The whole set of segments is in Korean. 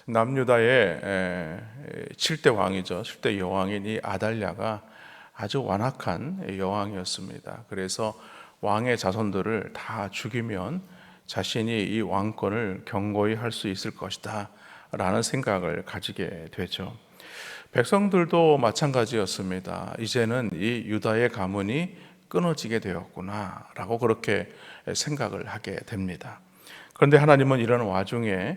남유다의 7대 왕이죠. 7대 여왕인 이 아달랴가 아주 완악한 여왕이었습니다. 그래서 왕의 자손들을 다 죽이면 자신이 이 왕권을 견고히 할 수 있을 것이다 라는 생각을 가지게 되죠. 백성들도 마찬가지였습니다. 이제는 이 유다의 가문이 끊어지게 되었구나 라고 그렇게 생각을 하게 됩니다. 그런데 하나님은 이런 와중에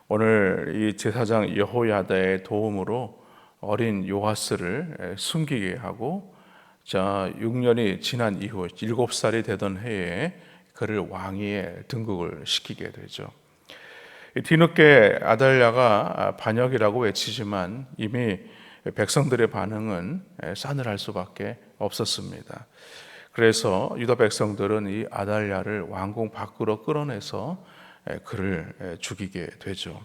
오늘 이 제사장 여호야다의 도움으로 어린 요아스를 숨기게 하고 6년이 지난 이후 7살이 되던 해에 그를 왕위에 등극을 시키게 되죠. 뒤늦게 아달랴가 반역이라고 외치지만 이미 백성들의 반응은 싸늘할 수밖에 없었습니다. 그래서 유다 백성들은 이 아달랴를 왕궁 밖으로 끌어내서 그를 죽이게 되죠.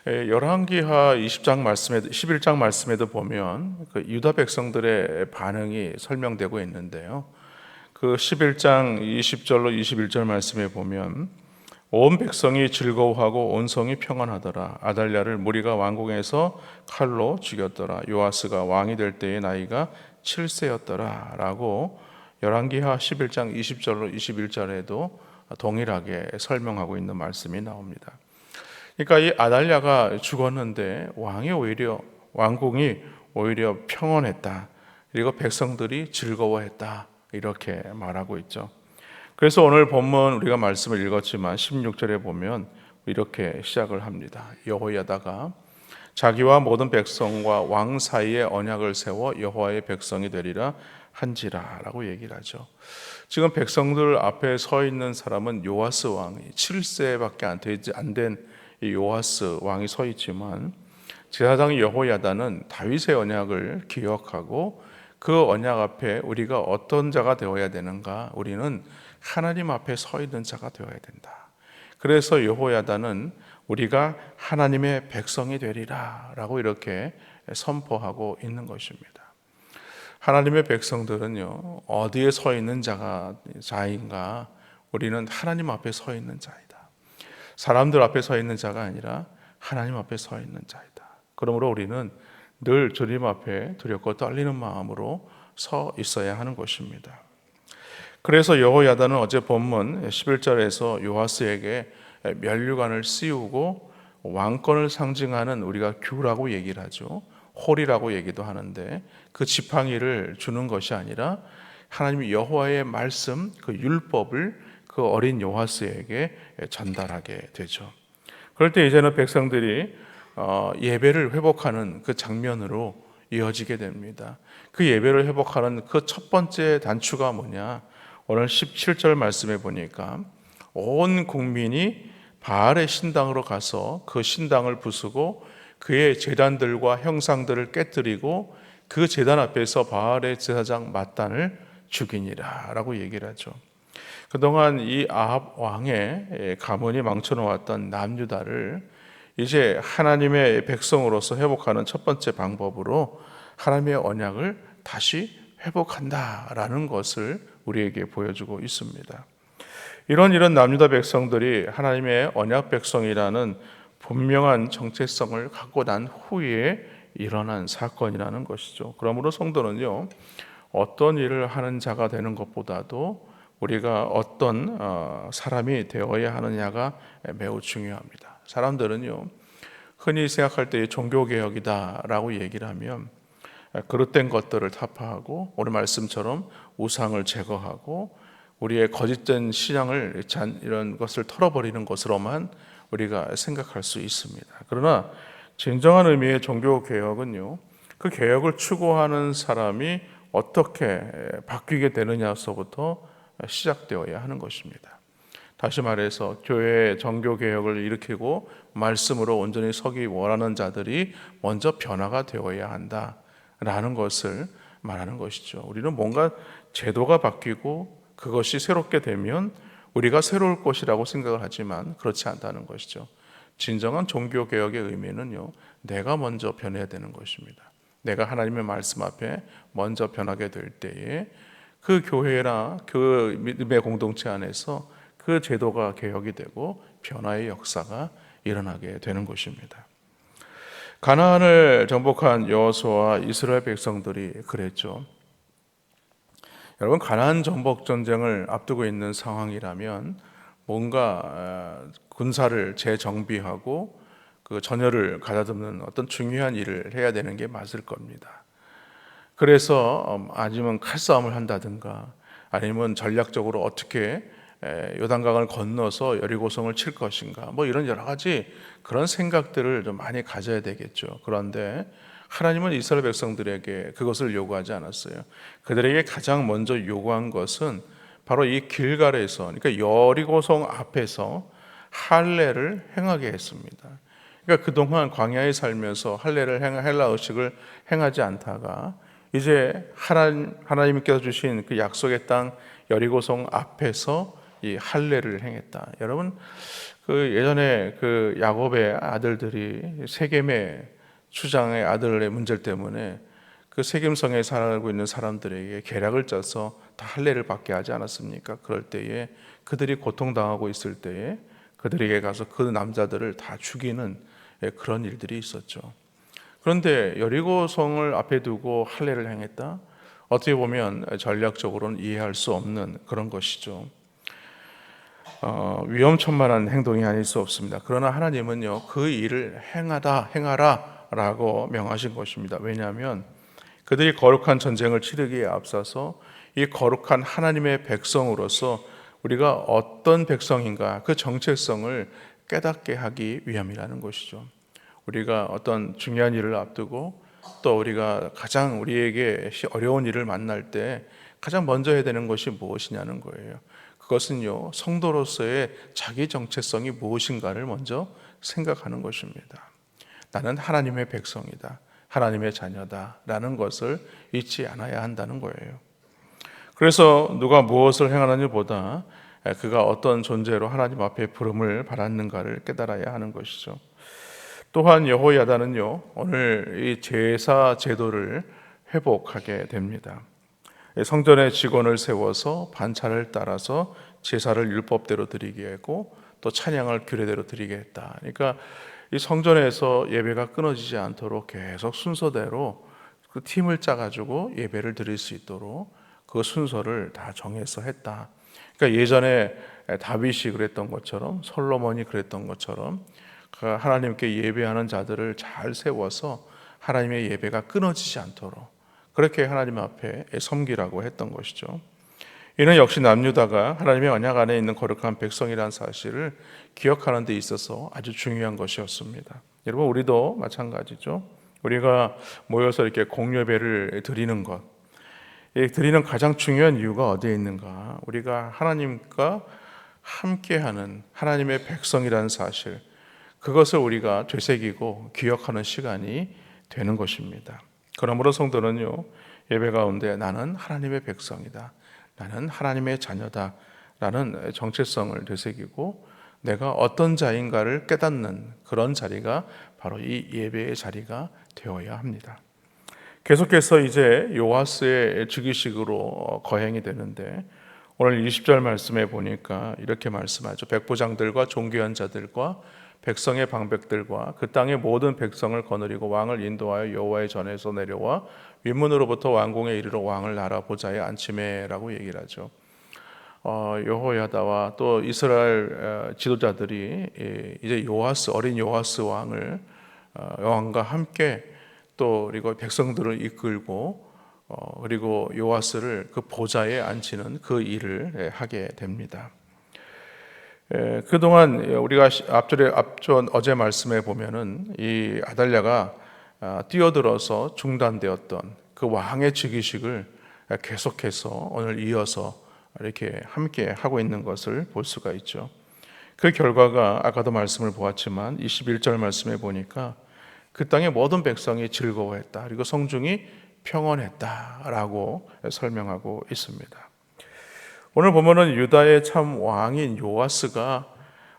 열왕기하 11장 말씀에도 보면 그 유다 백성들의 반응이 설명되고 있는데요. 그 11장 20절로 21절 말씀에 보면 온 백성이 즐거워하고 온 성이 평안하더라. 아달랴를 무리가 왕궁에서 칼로 죽였더라. 요아스가 왕이 될 때의 나이가 7세였더라 라고 열왕기하 11장 20절로 21절에도 동일하게 설명하고 있는 말씀이 나옵니다. 그러니까 이 아달랴가 죽었는데 왕궁이 오히려 평온했다. 그리고 백성들이 즐거워했다. 이렇게 말하고 있죠. 그래서 오늘 본문 우리가 말씀을 읽었지만 16절에 보면 이렇게 시작을 합니다. 여호야다가 자기와 모든 백성과 왕 사이에 언약을 세워 여호와의 백성이 되리라 한지라 라고 얘기를 하죠. 지금 백성들 앞에 서 있는 사람은 요아스 왕이 7세밖에 안 된 이 요아스 왕이 서 있지만 제사장 여호야다는 다윗의 언약을 기억하고 그 언약 앞에 우리가 어떤 자가 되어야 되는가? 우리는 하나님 앞에 서 있는 자가 되어야 된다. 그래서 여호야다는 우리가 하나님의 백성이 되리라 라고 이렇게 선포하고 있는 것입니다. 하나님의 백성들은요, 어디에 서 있는 자인가? 우리는 하나님 앞에 서 있는 자이다. 사람들 앞에 서 있는 자가 아니라 하나님 앞에 서 있는 자이다. 그러므로 우리는 늘 주님 앞에 두렵고 떨리는 마음으로 서 있어야 하는 것입니다. 그래서 여호야다는 어제 본문 11절에서 요아스에게 면류관을 씌우고 왕권을 상징하는 우리가 규라고 얘기를 하죠. 홀이라고 얘기도 하는데 그 지팡이를 주는 것이 아니라 하나님 여호와의 말씀, 그 율법을 그 어린 요아스에게 전달하게 되죠. 그럴 때 이제는 백성들이 예배를 회복하는 그 장면으로 이어지게 됩니다. 그 예배를 회복하는 그 첫 번째 단추가 뭐냐? 오늘 17절 말씀에 보니까 온 국민이 바알의 신당으로 가서 그 신당을 부수고 그의 제단들과 형상들을 깨뜨리고 그 제단 앞에서 바알의 제사장 맏단을 죽이니라 라고 얘기를 하죠. 그동안 이 아합 왕의 가문이 망쳐놓았던 남유다를 이제 하나님의 백성으로서 회복하는 첫 번째 방법으로 하나님의 언약을 다시 회복한다라는 것을 우리에게 보여주고 있습니다. 이런 남유다 백성들이 하나님의 언약 백성이라는 분명한 정체성을 갖고 난 후에 일어난 사건이라는 것이죠. 그러므로 성도는요, 어떤 일을 하는 자가 되는 것보다도 우리가 어떤 사람이 되어야 하느냐가 매우 중요합니다. 사람들은요, 흔히 생각할 때 종교개혁이다라고 얘기를 하면 그릇된 것들을 타파하고 오늘 말씀처럼 우상을 제거하고 우리의 거짓된 신앙을 이런 것을 털어버리는 것으로만 우리가 생각할 수 있습니다. 그러나 진정한 의미의 종교개혁은요, 그 개혁을 추구하는 사람이 어떻게 바뀌게 되느냐서부터 시작되어야 하는 것입니다. 다시 말해서 교회의 정교개혁을 일으키고 말씀으로 온전히 서기 원하는 자들이 먼저 변화가 되어야 한다라는 것을 말하는 것이죠. 우리는 뭔가 제도가 바뀌고 그것이 새롭게 되면 우리가 새로울 것이라고 생각을 하지만 그렇지 않다는 것이죠. 진정한 종교개혁의 의미는요, 내가 먼저 변해야 되는 것입니다. 내가 하나님의 말씀 앞에 먼저 변하게 될 때에 그 교회나 그 믿음의 공동체 안에서 그 제도가 개혁이 되고 변화의 역사가 일어나게 되는 것입니다. 가나안을 정복한 여호수아와 이스라엘 백성들이 그랬죠. 여러분, 가나안 정복 전쟁을 앞두고 있는 상황이라면 뭔가 군사를 재정비하고 그 전열을 가다듬는 어떤 중요한 일을 해야 되는 게 맞을 겁니다. 그래서 아니면 칼싸움을 한다든가 아니면 전략적으로 어떻게 요단강을 건너서 여리고성을 칠 것인가, 뭐 이런 여러 가지 그런 생각들을 좀 많이 가져야 되겠죠. 그런데 하나님은 이스라엘 백성들에게 그것을 요구하지 않았어요. 그들에게 가장 먼저 요구한 것은 바로 이 길갈에서, 그러니까 여리고성 앞에서 할례를 행하게 했습니다. 그러니까 그동안 광야에 살면서 헬라 의식을 행하지 않다가 이제 하나님께서 주신 그 약속의 땅 여리고성 앞에서 이 할례를 행했다. 여러분, 그 예전에 그 야곱의 아들들이 세겜의 추장의 아들의 문제 때문에 그 세겜성에 살고 있는 사람들에게 계략을 짜서 다 할례를 받게 하지 않았습니까? 그럴 때에 그들이 고통당하고 있을 때에 그들에게 가서 그 남자들을 다 죽이는 그런 일들이 있었죠. 그런데 여리고성을 앞에 두고 할례를 행했다? 어떻게 보면 전략적으로는 이해할 수 없는 그런 것이죠. 위험천만한 행동이 아닐 수 없습니다. 그러나 하나님은요, 그 일을 행하라 라고 명하신 것입니다. 왜냐하면 그들이 거룩한 전쟁을 치르기에 앞서서 이 거룩한 하나님의 백성으로서 우리가 어떤 백성인가, 그 정체성을 깨닫게 하기 위함이라는 것이죠. 우리가 어떤 중요한 일을 앞두고 또 우리가 가장 우리에게 어려운 일을 만날 때 가장 먼저 해야 되는 것이 무엇이냐는 거예요. 그것은요, 성도로서의 자기 정체성이 무엇인가를 먼저 생각하는 것입니다. 나는 하나님의 백성이다, 하나님의 자녀다 라는 것을 잊지 않아야 한다는 거예요. 그래서 누가 무엇을 행하느냐보다 그가 어떤 존재로 하나님 앞에 부름을 받았는가를 깨달아야 하는 것이죠. 또한 여호야다는요, 오늘 이 제사 제도를 회복하게 됩니다. 성전의 직원을 세워서 반차를 따라서 제사를 율법대로 드리게 하고 또 찬양을 규례대로 드리게 했다. 그러니까 이 성전에서 예배가 끊어지지 않도록 계속 순서대로 그 팀을 짜가지고 예배를 드릴 수 있도록 그 순서를 다 정해서 했다. 그러니까 예전에 다윗이 그랬던 것처럼, 솔로몬이 그랬던 것처럼 하나님께 예배하는 자들을 잘 세워서 하나님의 예배가 끊어지지 않도록 그렇게 하나님 앞에 섬기라고 했던 것이죠. 이는 역시 남유다가 하나님의 언약 안에 있는 거룩한 백성이라는 사실을 기억하는 데 있어서 아주 중요한 것이었습니다. 여러분, 우리도 마찬가지죠. 우리가 모여서 이렇게 공예배를 드리는 것, 드리는 가장 중요한 이유가 어디에 있는가? 우리가 하나님과 함께하는 하나님의 백성이라는 사실, 그것을 우리가 되새기고 기억하는 시간이 되는 것입니다. 그러므로 성도는요, 예배 가운데 나는 하나님의 백성이다, 나는 하나님의 자녀다 라는 정체성을 되새기고 내가 어떤 자인가를 깨닫는 그런 자리가 바로 이 예배의 자리가 되어야 합니다. 계속해서 이제 요아스의 즉위식으로 거행이 되는데 오늘 20절 말씀에 보니까 이렇게 말씀하죠. 백부장들과 존귀한 자들과 백성의 방백들과 그 땅의 모든 백성을 거느리고 왕을 인도하여 여호와의 전에서 내려와 윗문으로부터 왕궁에 이르러 왕을 나라 보좌에 앉히매라고 얘기를 하죠. 여호야다와 또 이스라엘 지도자들이 이제 어린 요아스 왕과 함께 또 그리고 백성들을 이끌고 그리고 요아스를 그 보좌에 앉히는 그 일을 하게 됩니다. 그동안 우리가 앞전 어제 말씀에 보면은 이 아달랴가 뛰어들어서 중단되었던 그 왕의 즉위식을 계속해서 오늘 이어서 이렇게 함께 하고 있는 것을 볼 수가 있죠. 그 결과가 아까도 말씀을 보았지만 21절 말씀에 보니까 그 땅의 모든 백성이 즐거워했다, 그리고 성중이 평온했다라고 설명하고 있습니다. 오늘 보면은 유다의 참 왕인 요아스가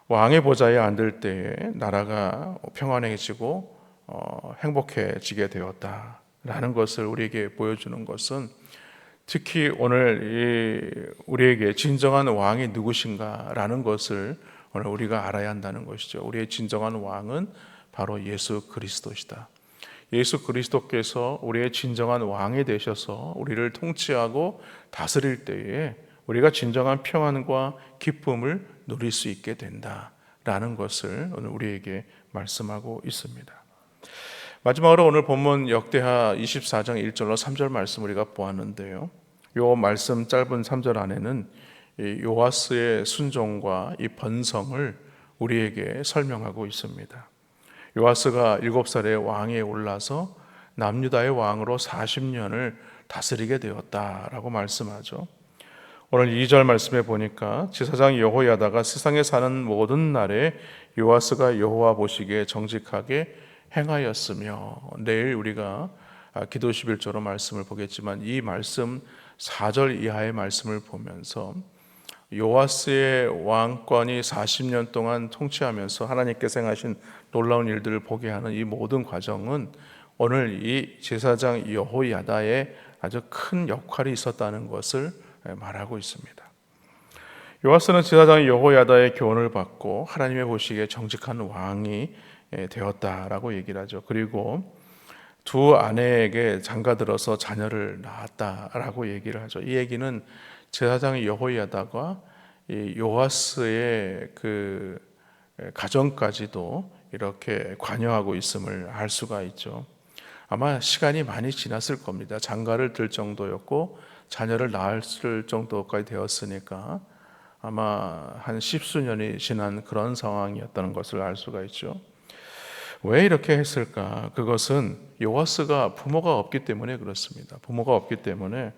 왕의 보좌에 앉을 때에 나라가 평안해지고 행복해지게 되었다라는 것을 우리에게 보여주는 것은 특히 오늘 우리에게 진정한 왕이 누구신가라는 것을 오늘 우리가 알아야 한다는 것이죠. 우리의 진정한 왕은 바로 예수 그리스도시다. 예수 그리스도께서 우리의 진정한 왕이 되셔서 우리를 통치하고 다스릴 때에 우리가 진정한 평안과 기쁨을 누릴 수 있게 된다라는 것을 오늘 우리에게 말씀하고 있습니다. 마지막으로 오늘 본문 역대하 24장 1절로 3절 말씀 우리가 보았는데요. 요 말씀 짧은 3절 안에는 요아스의 순종과 이 번성을 우리에게 설명하고 있습니다. 요아스가 7살에 왕위에 올라서 남유다의 왕으로 40년을 다스리게 되었다라고 말씀하죠. 오늘 2절 말씀에 보니까 제사장 여호야다가 세상에 사는 모든 날에 요아스가 여호와 보시기에 정직하게 행하였으며, 내일 우리가 기도 11조로 말씀을 보겠지만 이 말씀 4절 이하의 말씀을 보면서 요아스의 왕권이 40년 동안 통치하면서 하나님께서 행하신 놀라운 일들을 보게 하는 이 모든 과정은 오늘 이 제사장 여호야다의 아주 큰 역할이 있었다는 것을 말하고 있습니다. 요아스는 제사장 여호야다의 교훈을 받고 하나님의 보시기에 정직한 왕이 되었다라고 얘기를 하죠. 그리고 두 아내에게 장가들어서 자녀를 낳았다라고 얘기를 하죠. 이 얘기는 제사장 여호야다가 요아스의 그 가정까지도 이렇게 관여하고 있음을 알 수가 있죠. 아마 시간이 많이 지났을 겁니다. 장가를 들 정도였고 자녀를 낳을 정도까지 되었으니까 아마 한 10수년이 지난 그런 상황이었다는 것을 알 수가 있죠. 왜 이렇게 했을까? 그것은 요아스가 부모가 없기 때문에 그렇습니다. 부모가 없기 때문에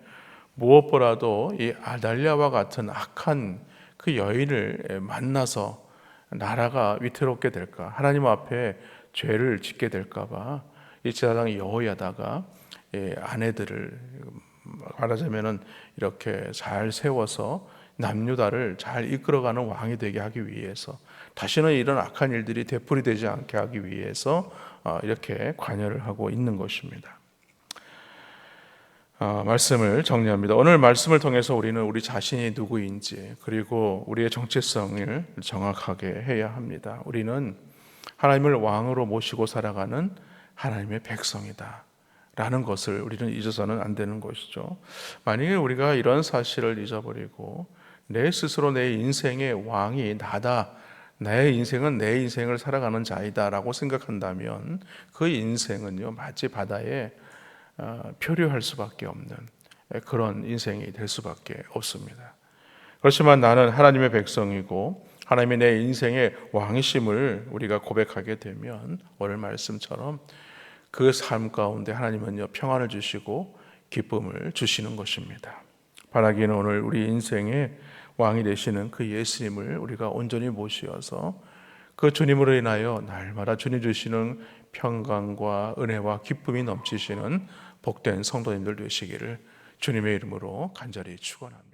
무엇보다도 이 아달랴와 같은 악한 그 여인을 만나서 나라가 위태롭게 될까, 하나님 앞에 죄를 짓게 될까 봐 이 제사장 여호야다가 아내들을 말하자면은 이렇게 잘 세워서 남유다를 잘 이끌어가는 왕이 되게 하기 위해서, 다시는 이런 악한 일들이 되풀이되지 않게 하기 위해서 이렇게 관여를 하고 있는 것입니다. 말씀을 정리합니다. 오늘 말씀을 통해서 우리는 우리 자신이 누구인지, 그리고 우리의 정체성을 정확하게 해야 합니다. 우리는 하나님을 왕으로 모시고 살아가는 하나님의 백성이다 라는 것을 우리는 잊어서는 안 되는 것이죠. 만약에 우리가 이런 사실을 잊어버리고 내 스스로 내 인생의 왕이 나다, 내 인생은 내 인생을 살아가는 자이다 라고 생각한다면 그 인생은요, 마치 바다에 표류할 수밖에 없는 그런 인생이 될 수밖에 없습니다. 그렇지만 나는 하나님의 백성이고 하나님의 내 인생의 왕이심을 우리가 고백하게 되면 오늘 말씀처럼 그 삶 가운데 하나님은요, 평안을 주시고 기쁨을 주시는 것입니다. 바라기는 오늘 우리 인생의 왕이 되시는 그 예수님을 우리가 온전히 모시어서 그 주님으로 인하여 날마다 주님 주시는 평강과 은혜와 기쁨이 넘치시는 복된 성도님들 되시기를 주님의 이름으로 간절히 축원합니다.